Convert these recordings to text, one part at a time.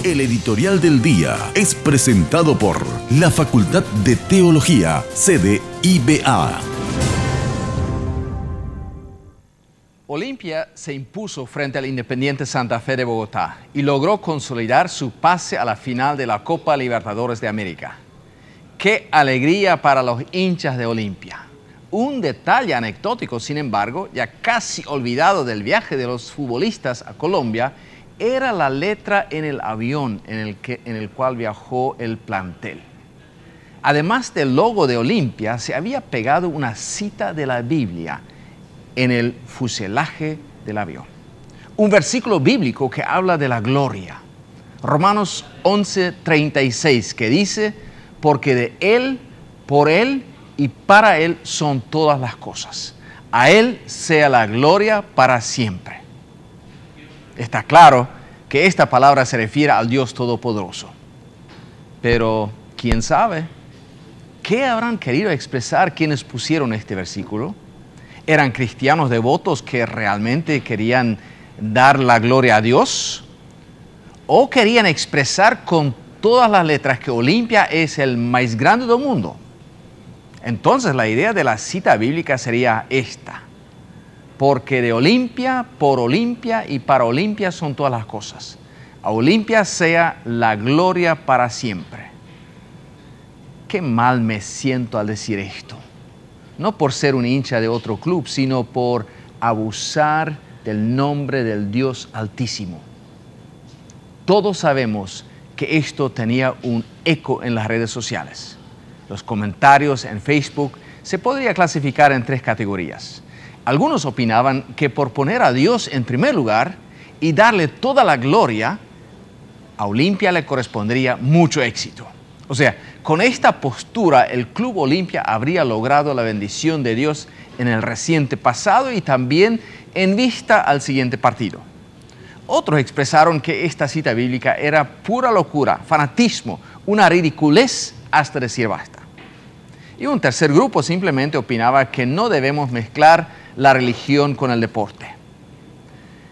El editorial del día es presentado por la Facultad de Teología, sede IBA. Olimpia se impuso frente al Independiente Santa Fe de Bogotá y logró consolidar su pase a la final de la Copa Libertadores de América. ¡Qué alegría para los hinchas de Olimpia! Un detalle anecdótico, sin embargo, ya casi olvidado del viaje de los futbolistas a Colombia, era la letra en el avión en el cual viajó el plantel. Además del logo de Olimpia, se había pegado una cita de la Biblia en el fuselaje del avión. Un versículo bíblico que habla de la gloria. Romanos 11:36, que dice, porque de Él, por Él y para Él son todas las cosas. A Él sea la gloria para siempre. Está claro que esta palabra se refiere al Dios Todopoderoso. Pero, ¿quién sabe? ¿Qué habrán querido expresar quienes pusieron este versículo? ¿Eran cristianos devotos que realmente querían dar la gloria a Dios? ¿O querían expresar con todas las letras que Olimpia es el más grande del mundo? Entonces la idea de la cita bíblica sería esta: porque de Olimpia, por Olimpia y para Olimpia son todas las cosas. A Olimpia sea la gloria para siempre. Qué mal me siento al decir esto. No por ser un hincha de otro club, sino por abusar del nombre del Dios Altísimo. Todos sabemos que esto tenía un eco en las redes sociales. Los comentarios en Facebook se podría clasificar en 3 categorías. Algunos opinaban que por poner a Dios en primer lugar y darle toda la gloria, a Olimpia le correspondería mucho éxito. O sea, con esta postura el Club Olimpia habría logrado la bendición de Dios en el reciente pasado y también en vista al siguiente partido. Otros expresaron que esta cita bíblica era pura locura, fanatismo, una ridiculez hasta decir basta. Y un tercer grupo simplemente opinaba que no debemos mezclar la religión con el deporte.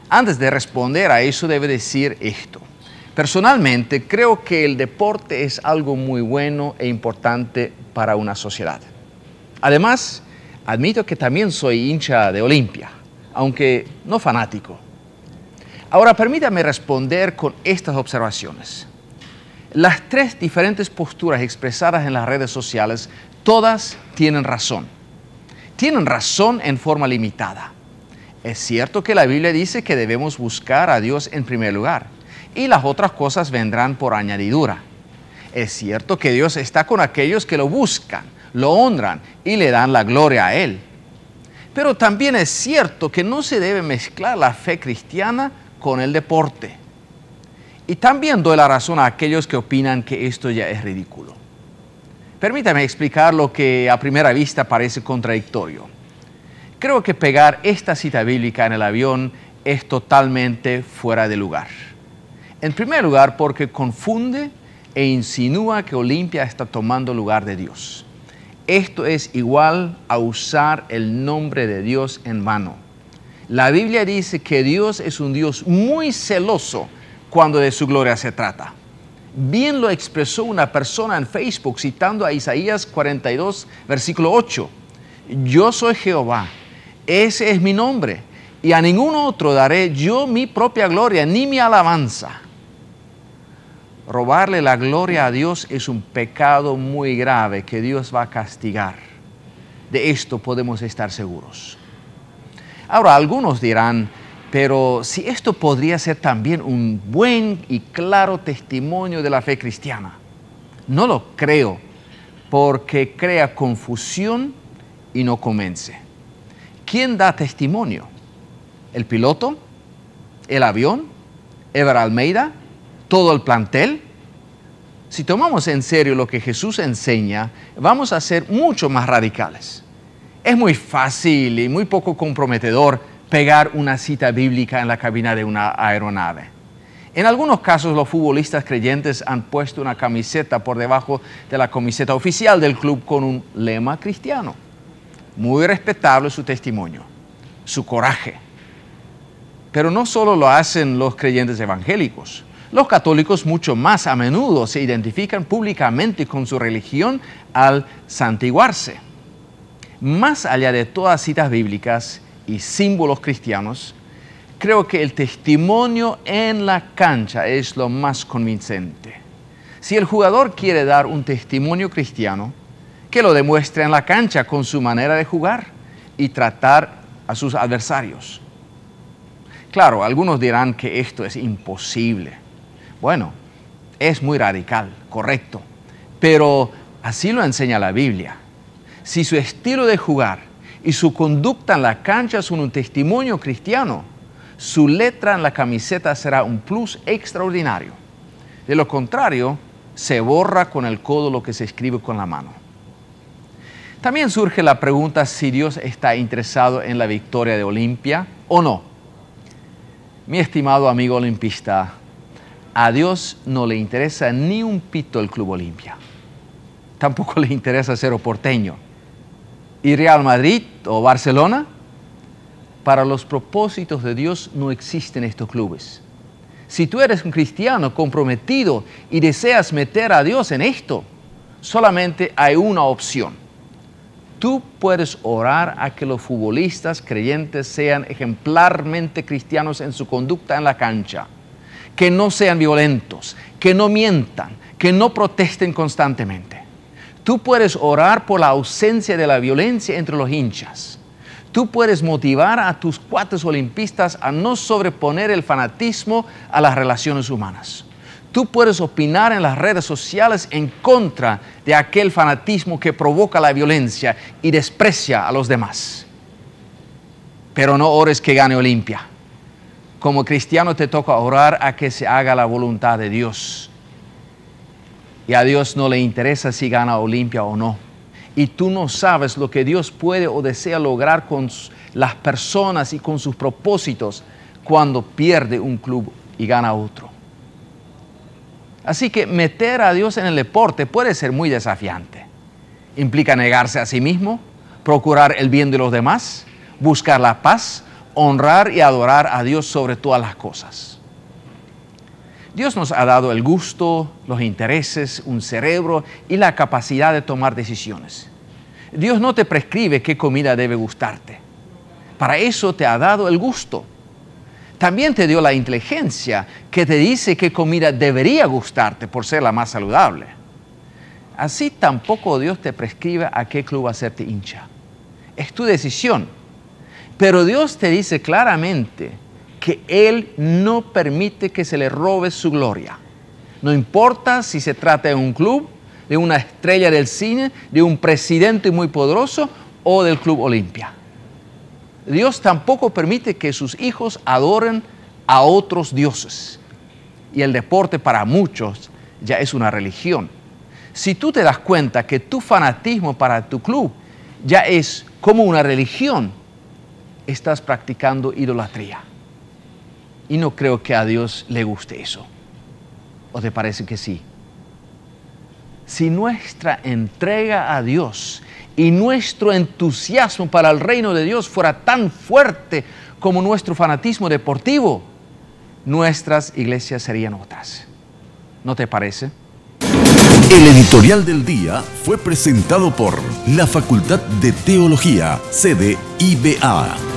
Antes de responder a eso, debe decir esto. Personalmente, creo que el deporte es algo muy bueno e importante para una sociedad. Además, admito que también soy hincha de Olimpia, aunque no fanático. Ahora, permítame responder con estas observaciones. Las 3 diferentes posturas expresadas en las redes sociales, todas tienen razón. Tienen razón en forma limitada. Es cierto que la Biblia dice que debemos buscar a Dios en primer lugar y las otras cosas vendrán por añadidura. Es cierto que Dios está con aquellos que lo buscan, lo honran y le dan la gloria a Él. Pero también es cierto que no se debe mezclar la fe cristiana con el deporte. Y también doy la razón a aquellos que opinan que esto ya es ridículo. Permítame explicar lo que a primera vista parece contradictorio. Creo que pegar esta cita bíblica en el avión es totalmente fuera de lugar. En primer lugar, porque confunde e insinúa que Olimpia está tomando lugar de Dios. Esto es igual a usar el nombre de Dios en vano. La Biblia dice que Dios es un Dios muy celoso cuando de su gloria se trata. Bien lo expresó una persona en Facebook citando a Isaías 42, versículo 8. Yo soy Jehová, ese es mi nombre, y a ningún otro daré yo mi propia gloria, ni mi alabanza. Robarle la gloria a Dios es un pecado muy grave que Dios va a castigar. De esto podemos estar seguros. Ahora, algunos dirán, pero si esto podría ser también un buen y claro testimonio de la fe cristiana. No lo creo, porque crea confusión y no convence. ¿Quién da testimonio? ¿El piloto? ¿El avión? ¿Ever Almeida? ¿Todo el plantel? Si tomamos en serio lo que Jesús enseña, vamos a ser mucho más radicales. Es muy fácil y muy poco comprometedor pegar una cita bíblica en la cabina de una aeronave. En algunos casos los futbolistas creyentes han puesto una camiseta por debajo de la camiseta oficial del club con un lema cristiano. Muy respetable su testimonio, su coraje. Pero no solo lo hacen los creyentes evangélicos. Los católicos mucho más a menudo se identifican públicamente con su religión al santiguarse. Más allá de todas citas bíblicas y símbolos cristianos, creo que el testimonio en la cancha es lo más convincente. Si el jugador quiere dar un testimonio cristiano, que lo demuestre en la cancha con su manera de jugar y tratar a sus adversarios. Claro, algunos dirán que esto es imposible. Bueno, es muy radical, correcto, pero así lo enseña la Biblia. Si su estilo de jugar y su conducta en la cancha son un testimonio cristiano, su letra en la camiseta será un plus extraordinario. De lo contrario, se borra con el codo lo que se escribe con la mano. También surge la pregunta si Dios está interesado en la victoria de Olimpia o no. Mi estimado amigo olimpista, a Dios no le interesa ni un pito el Club Olimpia. Tampoco le interesa Cerro Porteño. ¿Y Real Madrid o Barcelona? Para los propósitos de Dios no existen estos clubes. Si tú eres un cristiano comprometido y deseas meter a Dios en esto, solamente hay una opción. Tú puedes orar a que los futbolistas creyentes sean ejemplarmente cristianos en su conducta en la cancha, que no sean violentos, que no mientan, que no protesten constantemente. Tú puedes orar por la ausencia de la violencia entre los hinchas. Tú puedes motivar a tus cuates olimpistas a no sobreponer el fanatismo a las relaciones humanas. Tú puedes opinar en las redes sociales en contra de aquel fanatismo que provoca la violencia y desprecia a los demás. Pero no ores que gane Olimpia. Como cristiano te toca orar a que se haga la voluntad de Dios. Y a Dios no le interesa si gana Olimpia o no. Y tú no sabes lo que Dios puede o desea lograr con las personas y con sus propósitos cuando pierde un club y gana otro. Así que meter a Dios en el deporte puede ser muy desafiante. Implica negarse a sí mismo, procurar el bien de los demás, buscar la paz, honrar y adorar a Dios sobre todas las cosas. Dios nos ha dado el gusto, los intereses, un cerebro y la capacidad de tomar decisiones. Dios no te prescribe qué comida debe gustarte. Para eso te ha dado el gusto. También te dio la inteligencia que te dice qué comida debería gustarte por ser la más saludable. Así tampoco Dios te prescribe a qué club hacerte hincha. Es tu decisión. Pero Dios te dice claramente que Él no permite que se le robe su gloria. No importa si se trata de un club, de una estrella del cine, de un presidente muy poderoso o del Club Olimpia. Dios tampoco permite que sus hijos adoren a otros dioses. Y el deporte para muchos ya es una religión. Si tú te das cuenta que tu fanatismo para tu club ya es como una religión, estás practicando idolatría. Y no creo que a Dios le guste eso. ¿O te parece que sí? Si nuestra entrega a Dios y nuestro entusiasmo para el reino de Dios fuera tan fuerte como nuestro fanatismo deportivo, nuestras iglesias serían otras. ¿No te parece? El editorial del día fue presentado por la Facultad de Teología, sede IBA.